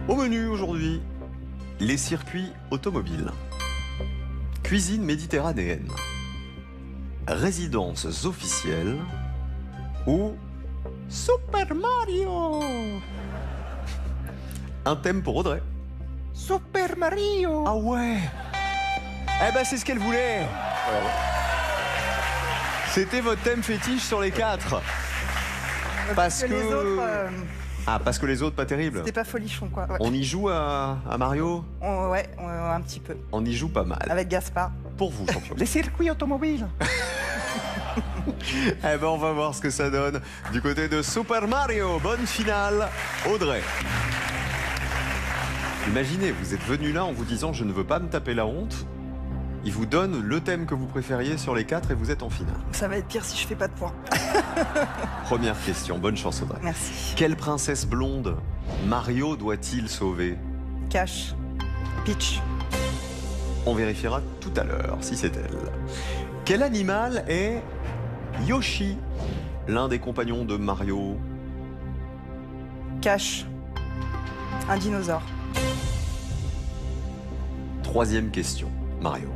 Au menu aujourd'hui, les circuits automobiles, cuisine méditerranéenne, résidences officielles ou Super Mario. Un thème pour Audrey. Super Mario. Ah ouais. Eh ben c'est ce qu'elle voulait. C'était votre thème fétiche sur les 4. Parce que les autres, Ah, parce que les autres, pas terribles. c'était pas folichon, quoi. Ouais. On y joue à Mario. Un petit peu. On y joue pas mal. Avec Gaspard. Pour vous, champion. Les circuits automobiles. Eh ben, on va voir ce que ça donne du côté de Super Mario. Bonne finale, Audrey. Imaginez, vous êtes venu là en vous disant « Je ne veux pas me taper la honte ». Il vous donne le thème que vous préfériez sur les 4 et vous êtes en finale. Ça va être pire si je fais pas de points. Première question, bonne chance Audrey. Merci. Quelle princesse blonde Mario doit-il sauver? Cash. Peach. On vérifiera tout à l'heure si c'est elle. Quel animal est Yoshi, l'un des compagnons de Mario? Cash. Un dinosaure. Troisième question, Mario.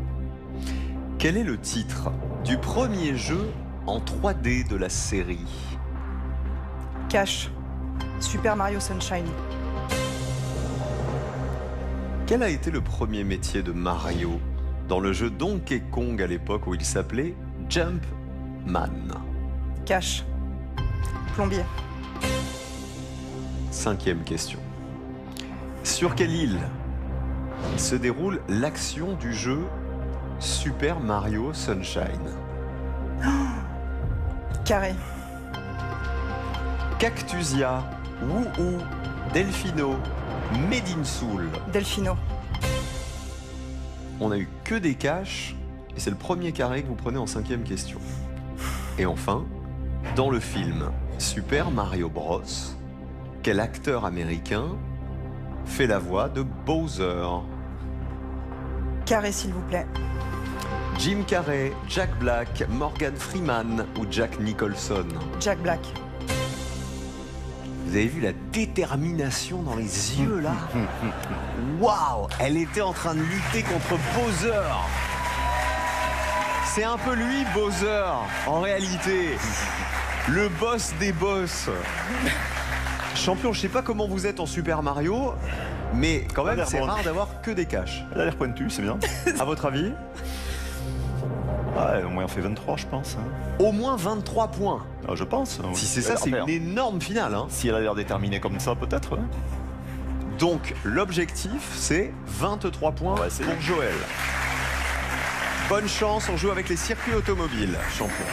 Quel est le titre du premier jeu en 3D de la série? Cash. Super Mario Sunshine. Quel a été le premier métier de Mario dans le jeu Donkey Kong à l'époque où il s'appelait Jumpman? Cash. Plombier. Cinquième question. Sur quelle île se déroule l'action du jeu Super Mario Sunshine? Carré. Cactusia, Woo-Hoo, Delphino, Medinsoul. Delphino. On a eu que des caches et c'est le premier carré que vous prenez en cinquième question. Et enfin, dans le film Super Mario Bros, quel acteur américain fait la voix de Bowser? Carré, s'il vous plaît. Jim Carrey, Jack Black, Morgan Freeman ou Jack Nicholson? Jack Black. Vous avez vu la détermination dans les yeux là? Waouh! Elle était en train de lutter contre Bowser. C'est un peu lui, Bowser, en réalité. Le boss des boss. Champion, je sais pas comment vous êtes en Super Mario, mais quand même, c'est rare d'avoir que des caches. Elle a l'air pointue, c'est bien. À votre avis? Ouais, au moins on fait 23, je pense. Au moins 23 points. Ah, je pense. Oui. Si c'est ça, c'est une énorme finale. Hein. Si elle a l'air déterminée comme ça, peut-être. Ouais. Donc, l'objectif, c'est 23 points pour Joël. Bonne chance, on joue avec les circuits automobiles, champion.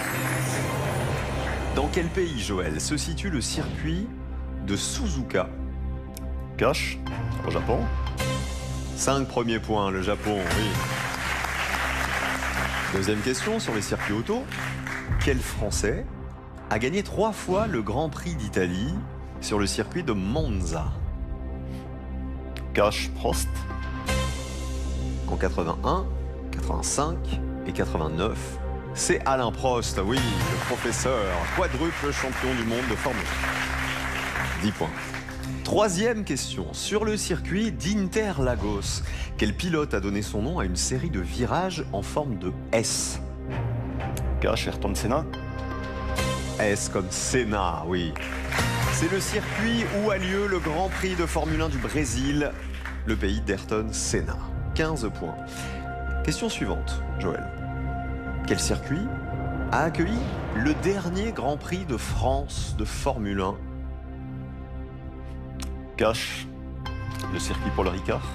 Dans quel pays, Joël, se situe le circuit de Suzuka? Cash, au Japon. 5 premiers points, le Japon, oui. Deuxième question sur les circuits auto. Quel Français a gagné 3 fois le Grand Prix d'Italie sur le circuit de Monza? Cash, Prost. En 81, 85 et 89, c'est Alain Prost, oui, le professeur, quadruple champion du monde de Formule 1. 10 points. Troisième question, sur le circuit d'Interlagos, quel pilote a donné son nom à une série de virages en forme de S? Cash, Ayrton Senna. S comme Senna, oui. C'est le circuit où a lieu le Grand Prix de Formule 1 du Brésil, le pays d'Ayrton Senna. 15 points. Question suivante, Joël. Quel circuit a accueilli le dernier Grand Prix de France de Formule 1? Cash, le circuit Paul Ricard.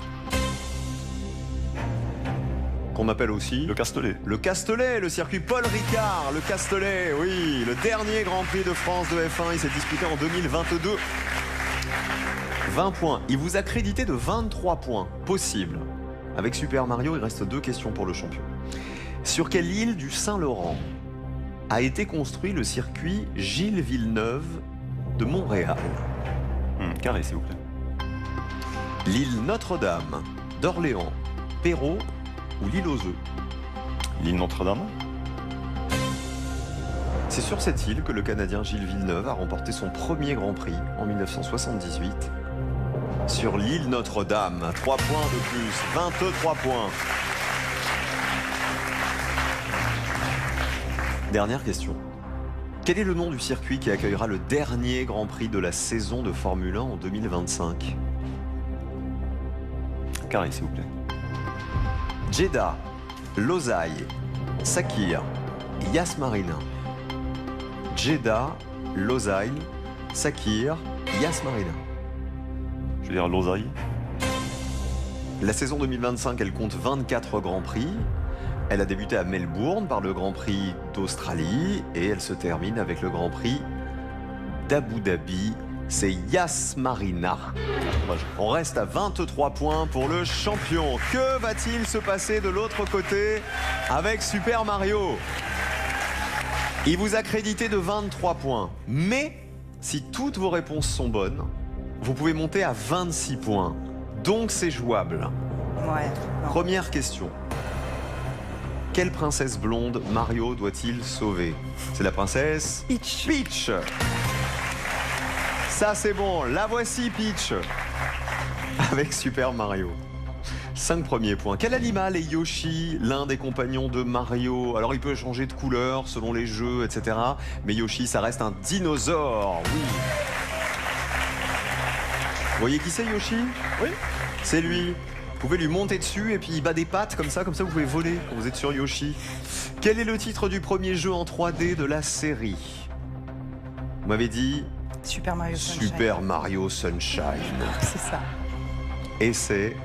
Qu'on appelle aussi le Castellet. Le Castellet, le circuit Paul Ricard, le Castellet, oui, le dernier Grand Prix de France de F1, il s'est disputé en 2022. 20 points, il vous a crédité de 23 points, possible. Avec Super Mario, il reste 2 questions pour le champion. Sur quelle île du Saint-Laurent a été construit le circuit Gilles Villeneuve de Montréal? Carré, s'il vous plaît. L'île Notre-Dame, d'Orléans, Perrault ou l'île aux œufs? L'île Notre-Dame. C'est sur cette île que le Canadien Gilles Villeneuve a remporté son premier Grand Prix en 1978. sur l'île Notre-Dame. 3 points de plus, 23 points. Dernière question. Quel est le nom du circuit qui accueillera le dernier Grand Prix de la saison de Formule 1 en 2025? Carré, s'il vous plaît. Jeddah, Losail, Sakhir, Yas Marina. Jeddah, Losail, Sakhir, Yas Marina. Je veux dire Losail. La saison 2025, elle compte 24 Grands Prix. Elle a débuté à Melbourne par le Grand Prix d'Australie et elle se termine avec le Grand Prix d'Abu Dhabi. C'est Yas Marina. On reste à 23 points pour le champion. Que va-t-il se passer de l'autre côté avec Super Mario? Il vous a crédité de 23 points. Mais si toutes vos réponses sont bonnes, vous pouvez monter à 26 points. Donc c'est jouable. Ouais. Non. Première question. Quelle princesse blonde Mario doit-il sauver? C'est la princesse Peach. Peach. Ça c'est bon, la voici Peach. Avec Super Mario. 5 premiers points. Quel animal est Yoshi, l'un des compagnons de Mario? Alors il peut changer de couleur selon les jeux, etc. Mais Yoshi, ça reste un dinosaure, oui. Vous voyez qui c'est Yoshi? Oui. C'est lui. Vous pouvez lui monter dessus et puis il bat des pattes comme ça vous pouvez voler quand vous êtes sur Yoshi. Quel est le titre du premier jeu en 3D de la série? Vous m'avez dit Super Mario Sunshine. Super Mario Sunshine. C'est ça. Et c'est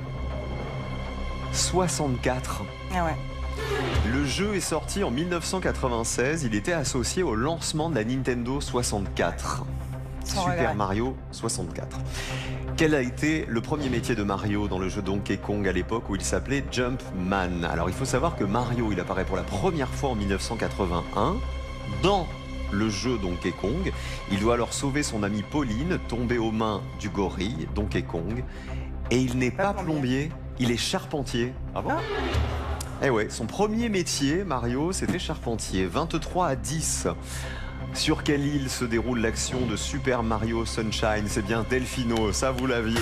64. Ah ouais. Le jeu est sorti en 1996. Il était associé au lancement de la Nintendo 64. Sans Super regret. Mario 64. Quel a été le premier métier de Mario dans le jeu Donkey Kong à l'époque où il s'appelait Jumpman? Alors il faut savoir que Mario, il apparaît pour la première fois en 1981 dans le jeu Donkey Kong. Il doit alors sauver son amie Pauline, tombée aux mains du gorille Donkey Kong. Et il n'est pas plombier, il est charpentier. Ah bon? Eh ouais, son premier métier, Mario, c'était charpentier. 23 à 10. Sur quelle île se déroule l'action de Super Mario Sunshine? C'est bien Delfino, ça vous l'aviez.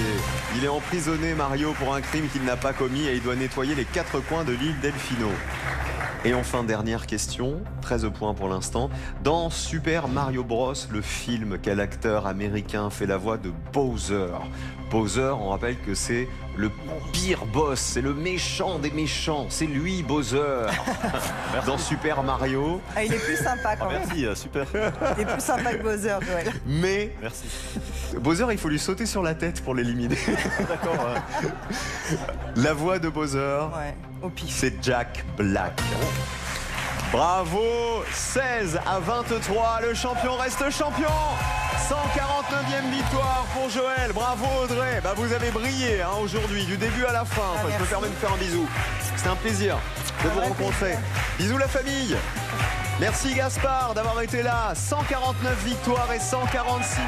Il est emprisonné, Mario, pour un crime qu'il n'a pas commis et il doit nettoyer les 4 coins de l'île Delfino. Et enfin, dernière question, 13 points pour l'instant. Dans Super Mario Bros, le film, quel acteur américain fait la voix de Bowser? Bowser, on rappelle que c'est le pire boss, c'est le méchant des méchants, c'est lui Bowser. Dans Super Mario. Ah, il est plus sympa quand même. Merci, super. Il est plus sympa que Bowser, Joël. Mais Merci. Bowser, il faut lui sauter sur la tête pour l'éliminer. D'accord. La voix de Bowser, Ouais, au pif. c'est Jack Black. Bravo, 16 à 23, le champion reste champion. 149e victoire pour Joël. Bravo Audrey, bah, vous avez brillé hein, aujourd'hui, du début à la fin. Ah, Enfin, je peux merci. permettre de faire un bisou. C'était un plaisir de Un vous vrai rencontrer. plaisir. Bisous la famille. Merci Gaspard d'avoir été là. 149 victoires et 146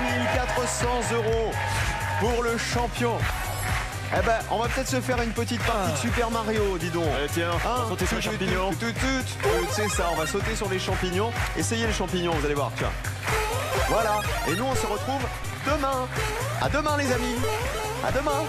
400 € pour le champion. Eh ben, on va peut-être se faire une petite partie de Super Mario, dis donc. Allez, tiens, on va sauter sur les champignons. C'est ça, on va sauter sur les champignons. Essayez les champignons, vous allez voir, tiens. Voilà, et nous on se retrouve demain. À demain les amis. À demain.